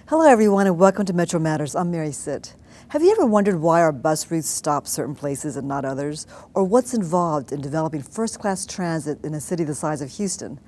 Hello everyone and welcome to Metro Matters. I'm Mary Sitt. Have you ever wondered why our bus routes stop certain places and not others? Or what's involved in developing first-class transit in a city the size of Houston?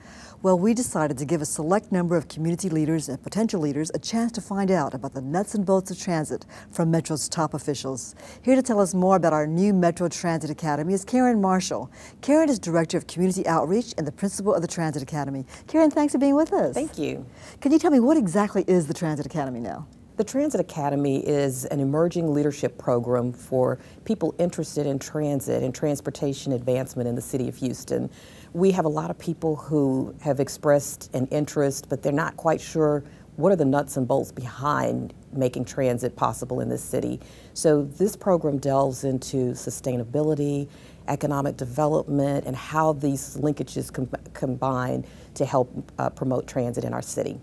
Well, we decided to give a select number of community leaders and potential leaders a chance to find out about the nuts and bolts of transit from Metro's top officials. Here to tell us more about our new Metro Transit Academy is Karen Marshall. Karen is Director of Community Outreach and the Principal of the Transit Academy. Karen, thanks for being with us. Thank you. Can you tell me what exactly is the Transit Academy now? The Transit Academy is an emerging leadership program for people interested in transit and transportation advancement in the city of Houston. We have a lot of people who have expressed an interest, but they're not quite sure what are the nuts and bolts behind making transit possible in this city. So this program delves into sustainability, economic development, and how these linkages combine to help promote transit in our city.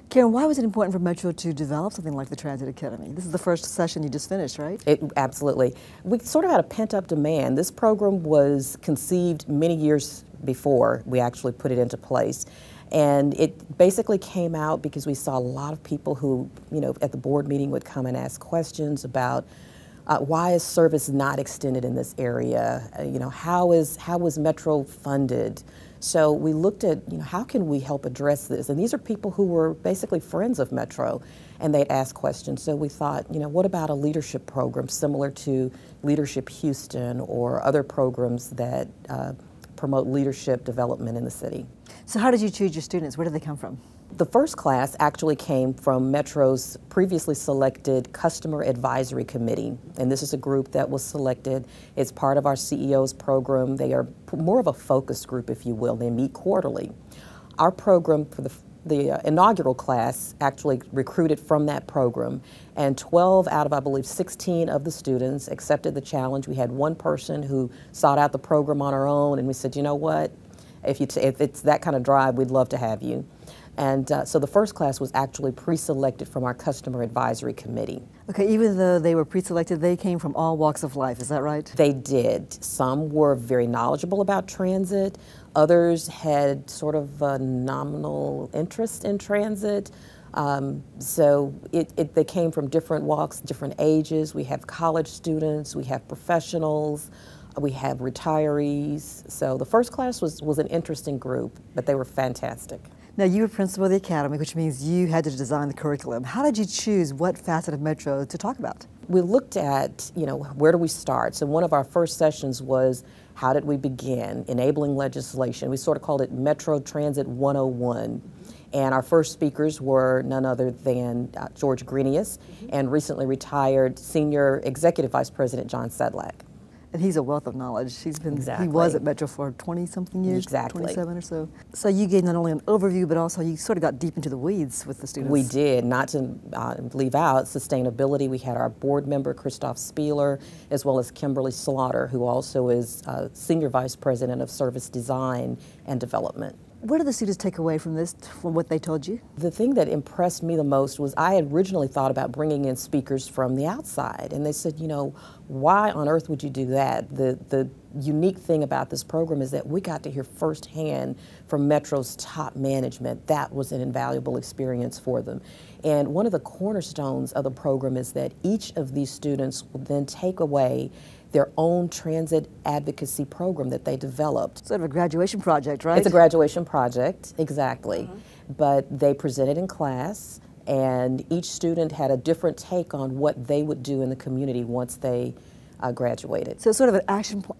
Karen, why was it important for Metro to develop something like the Transit Academy? This is the first session you just finished, right? Absolutely. We sort of had a pent-up demand. This program was conceived many years before we actually put it into place. And it basically came out because we saw a lot of people who, at the board meeting would come and ask questions about why is service not extended in this area? How is Metro funded? So we looked at, how can we help address this? And these are people who were basically friends of Metro, and they'd ask questions. So we thought, what about a leadership program similar to Leadership Houston or other programs that promote leadership development in the city? So how did you choose your students? Where did they come from? The first class actually came from Metro's previously selected Customer Advisory Committee, and this is a group that was selected. It's part of our CEO's program. They are more of a focus group, if you will. They meet quarterly. Our program for the inaugural class actually recruited from that program, and 12 out of, I believe, 16 of the students accepted the challenge. We had one person who sought out the program on her own, and we said, you know what, if it's that kind of drive, we'd love to have you. And so the first class was actually pre-selected from our Customer Advisory Committee. Okay, even though they were pre-selected, they came from all walks of life, is that right? They did. Some were very knowledgeable about transit. Others had sort of a nominal interest in transit. So they came from different walks, different ages. We have college students, we have professionals, we have retirees. So the first class was an interesting group, but they were fantastic. Now, you were principal of the academy, which means you had to design the curriculum. How did you choose what facet of Metro to talk about? We looked at, where do we start? So one of our first sessions was, how did we begin? Enabling legislation. We sort of called it Metro Transit 101. And our first speakers were none other than George Greenius and recently retired Senior Executive Vice President John Sedlak. And he's a wealth of knowledge. Exactly. He was at Metro for 20-something years, exactly. 27 or so. So you gave not only an overview, but also you sort of got deep into the weeds with the students. We did, not to leave out sustainability. We had our board member, Christoph Spieler, as well as Kimberly Slaughter, who also is Senior Vice President of Service Design and Development. What did the students take away from this, from what they told you? The thing that impressed me the most was I had originally thought about bringing in speakers from the outside, and they said, why on earth would you do that? The unique thing about this program is that we got to hear firsthand from Metro's top management. That was an invaluable experience for them. And one of the cornerstones of the program is that each of these students will then take away their own transit advocacy program that they developed. Sort of a graduation project, right? It's a graduation project, exactly. But they presented in class, and each student had a different take on what they would do in the community once they graduated. So it's sort of an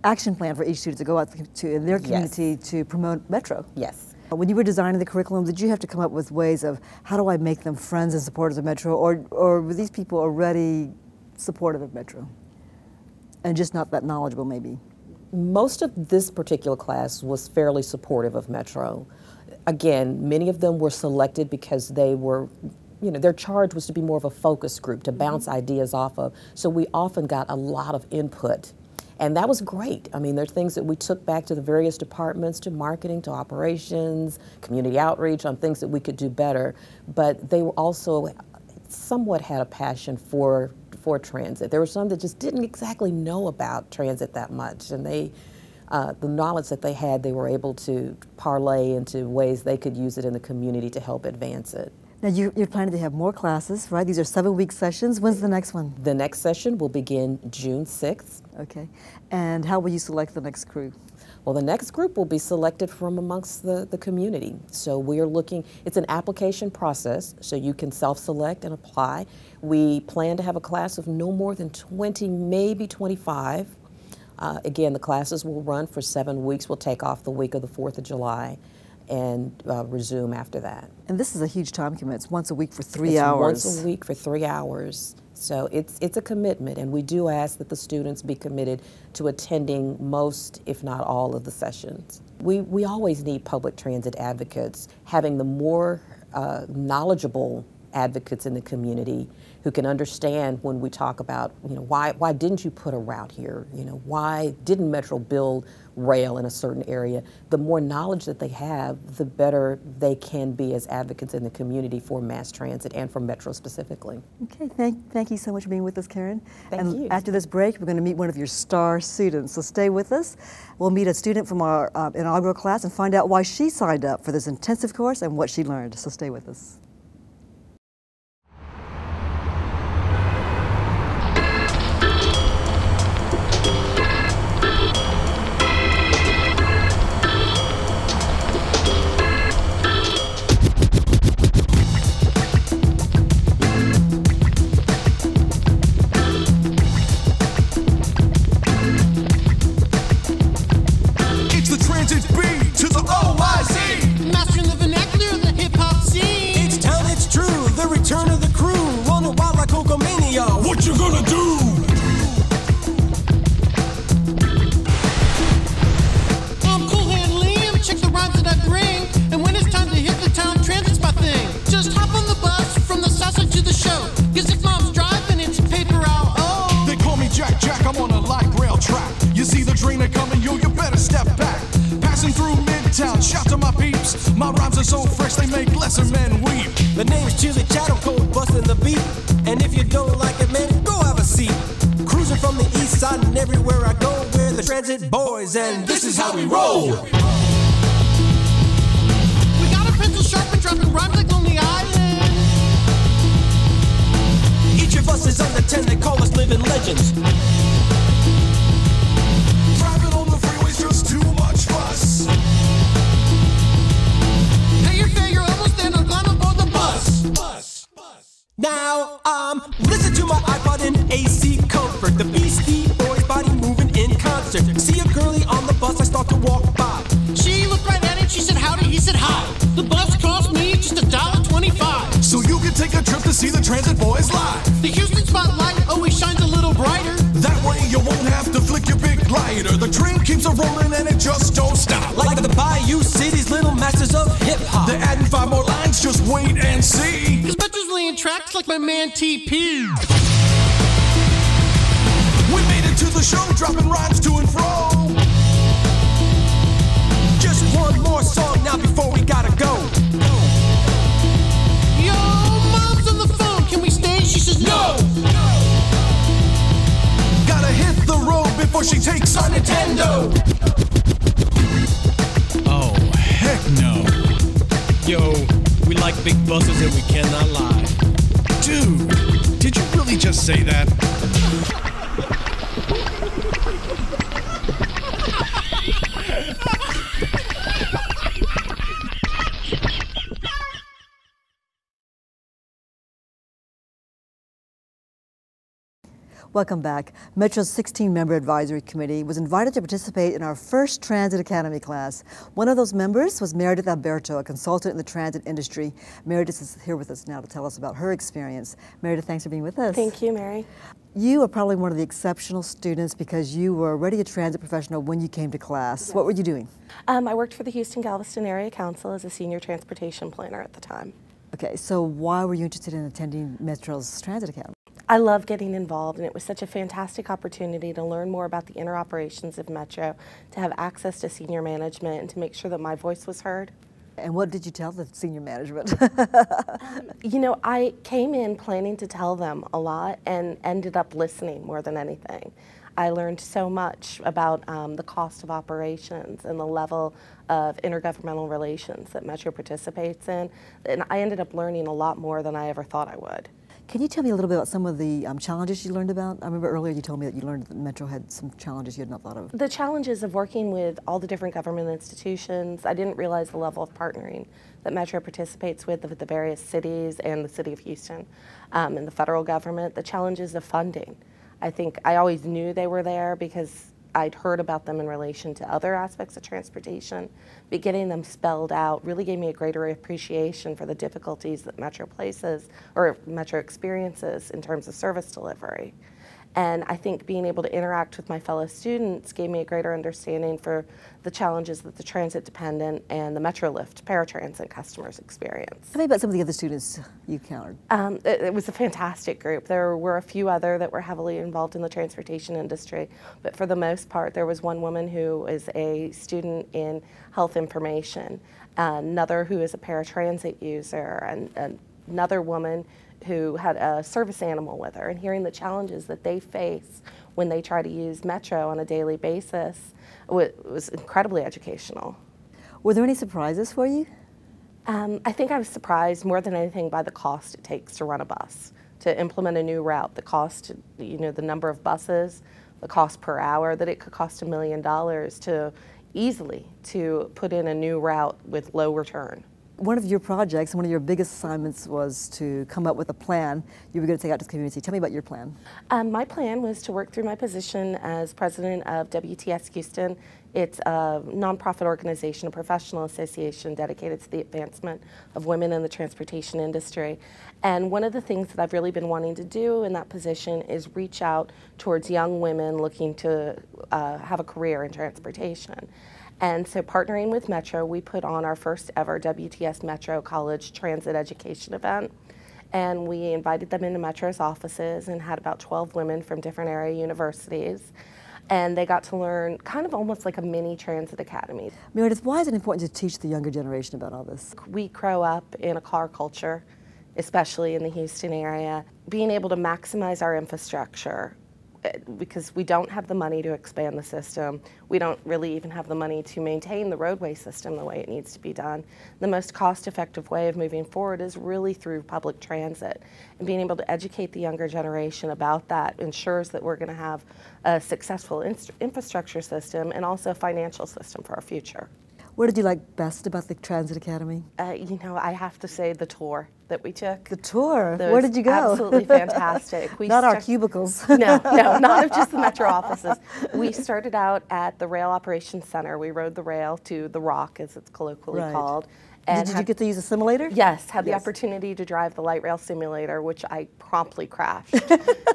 action plan for each student to go out to in their community to promote Metro. Yes. When you were designing the curriculum, did you have to come up with ways of how do I make them friends and supporters of Metro, or were these people already supportive of Metro? And just not that knowledgeable, maybe? Most of this particular class was fairly supportive of Metro. Again, many of them were selected because they were, their charge was to be more of a focus group, to bounce ideas off of. So we often got a lot of input. And that was great. I mean, there are things that we took back to the various departments, to marketing, to operations, community outreach, on things that we could do better. But they were also somewhat had a passion for transit. There were some that just didn't exactly know about transit that much, and the knowledge that they had, they were able to parlay into ways they could use it in the community to help advance it. Now you're planning to have more classes, right? These are 7-week sessions. When's the next one? The next session will begin June 6th. Okay. And how will you select the next crew? Well, the next group will be selected from amongst the community. So we are looking, it's an application process, so you can self-select and apply. We plan to have a class of no more than 20, maybe 25. Again, the classes will run for 7 weeks. We'll take off the week of the 4th of July and resume after that. And this is a huge time commitment. It's once a week for 3 hours. Once a week for 3 hours. So it's a commitment, and we do ask that the students be committed to attending most, if not all, of the sessions. We always need public transit advocates. Having the more knowledgeable advocates in the community who can understand when we talk about, why didn't you put a route here? Why didn't Metro build rail in a certain area? The more knowledge that they have, the better they can be as advocates in the community for mass transit and for Metro specifically. Okay, thank you so much for being with us, Karen. Thank you. After this break, we're going to meet one of your star students, so stay with us. We'll meet a student from our inaugural class and find out why she signed up for this intensive course and what she learned, so stay with us. Shout to my peeps, my rhymes are so fresh they make lesser men weep. The name's Chili Chatham, cold busting the beat. And if you don't like it, man, go have a seat. Cruising from the east side and everywhere I go, we're the transit boys, and this is how we roll. We got a pencil sharp and dropping rhymes like Lonely Island. Each of us is under 10, they call us living legends. Driving on the freeway's just too much fuss. Now, listen to my iPod in AC comfort. The Beastie Boys body moving in concert. See a girlie on the bus, I start to walk by. She looked right at him, she said howdy, he said hi. The bus cost me just $1.25. So you can take a trip to see the Transit Boys live. The Houston spotlight always shines a little brighter. That way you won't have to flick your big lighter. The train keeps a rolling and it just don't stop. Like the Bayou City's little masters of hip-hop. They're adding 5 more lines, just wait and see. Cause Metro's laying tracks like my man TP. We made it to the show, dropping rhymes to and fro. Just one more song now before we gotta go. Yo, mom's on the phone, can we stay? She says no. Gotta hit the road before she takes our Nintendo. Oh, heck no. Yo, we like big buses and we cannot lie. Dude, did you really just say that? Welcome back. Metro's 16-member advisory committee was invited to participate in our first Transit Academy class. One of those members was Meredith Alberto, a consultant in the transit industry. Meredith is here with us now to tell us about her experience. Meredith, thanks for being with us. Thank you, Mary. You are probably one of the exceptional students because you were already a transit professional when you came to class. Yes. What were you doing? I worked for the Houston-Galveston Area Council as a senior transportation planner at the time. Okay, so why were you interested in attending Metro's Transit Academy? I love getting involved, and it was such a fantastic opportunity to learn more about the inner operations of Metro, to have access to senior management, and to make sure that my voice was heard. And what did you tell the senior management? You know, I came in planning to tell them a lot and ended up listening more than anything. I learned so much about the cost of operations and the level of intergovernmental relations that Metro participates in. And I ended up learning a lot more than I ever thought I would. Can you tell me a little bit about some of the challenges you learned about? I remember earlier you told me that you learned that Metro had some challenges you had not thought of. The challenges of working with all the different government institutions, I didn't realize the level of partnering that Metro participates with the various cities and the city of Houston and the federal government. The challenges of funding. I think I always knew they were there because I'd heard about them in relation to other aspects of transportation, but getting them spelled out really gave me a greater appreciation for the difficulties that Metro places or Metro experiences in terms of service delivery. And I think being able to interact with my fellow students gave me a greater understanding for the challenges that the transit-dependent and the MetroLift paratransit customers experience. Tell me about some of the other students you encountered. It was a fantastic group. There were a few other that were heavily involved in the transportation industry, but for the most part, there was one woman who is a student in health information, another who is a paratransit user, and another woman who had a service animal with her, and hearing the challenges that they face when they try to use Metro on a daily basis was incredibly educational. Were there any surprises for you? I think I was surprised more than anything by the cost it takes to run a bus, to implement a new route, the cost, the number of buses, the cost per hour, that it could cost $1 million to easily to put in a new route with low return. One of your projects, one of your biggest assignments was to come up with a plan you were going to take out to the community. Tell me about your plan. My plan was to work through my position as president of WTS Houston. It's a nonprofit organization, a professional association dedicated to the advancement of women in the transportation industry. And one of the things that I've really been wanting to do in that position is reach out towards young women looking to have a career in transportation. And so partnering with Metro, we put on our first ever WTS Metro College Transit Education event. And we invited them into Metro's offices and had about 12 women from different area universities. And they got to learn kind of almost like a mini transit academy. Meredith, why is it important to teach the younger generation about all this? We grow up in a car culture, especially in the Houston area. Being able to maximize our infrastructure, because we don't have the money to expand the system. We don't really even have the money to maintain the roadway system the way it needs to be done. The most cost-effective way of moving forward is really through public transit. And being able to educate the younger generation about that ensures that we're going to have a successful infrastructure system and also a financial system for our future. What did you like best about the Transit Academy? I have to say the tour that we took. The tour? Where did you go? Absolutely fantastic. Not our cubicles. No, not of just the Metro offices. We started out at the Rail Operations Center. We rode the rail to the Rock, as it's colloquially called. And did you get to use a simulator? Yes, had the opportunity to drive the light rail simulator, which I promptly crashed.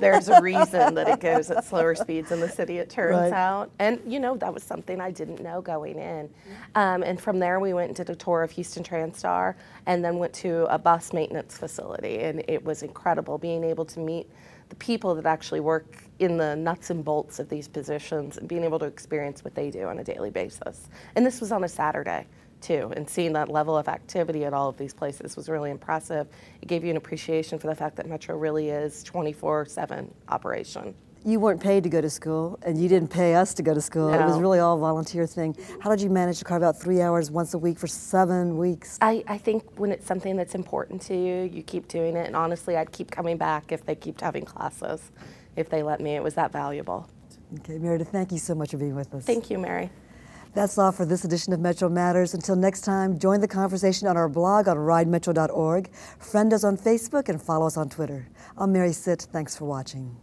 There's a reason that it goes at slower speeds in the city, it turns out. And that was something I didn't know going in. And from there we went and did a tour of Houston TransStar and then went to a bus maintenance facility. And it was incredible being able to meet the people that actually work in the nuts and bolts of these positions and being able to experience what they do on a daily basis. And this was on a Saturday too, and seeing that level of activity at all of these places was really impressive. It gave you an appreciation for the fact that Metro really is 24/7 operation. You weren't paid to go to school, and you didn't pay us to go to school. No. It was really all a volunteer thing. How did you manage to carve out 3 hours once a week for 7 weeks? I think when it's something that's important to you, you keep doing it, and honestly, I'd keep coming back if they kept having classes, if they let me. It was that valuable. Okay, Meredith, thank you so much for being with us. Thank you, Mary. That's all for this edition of Metro Matters. Until next time, join the conversation on our blog on ridemetro.org, friend us on Facebook, and follow us on Twitter. I'm Mary Sitt. Thanks for watching.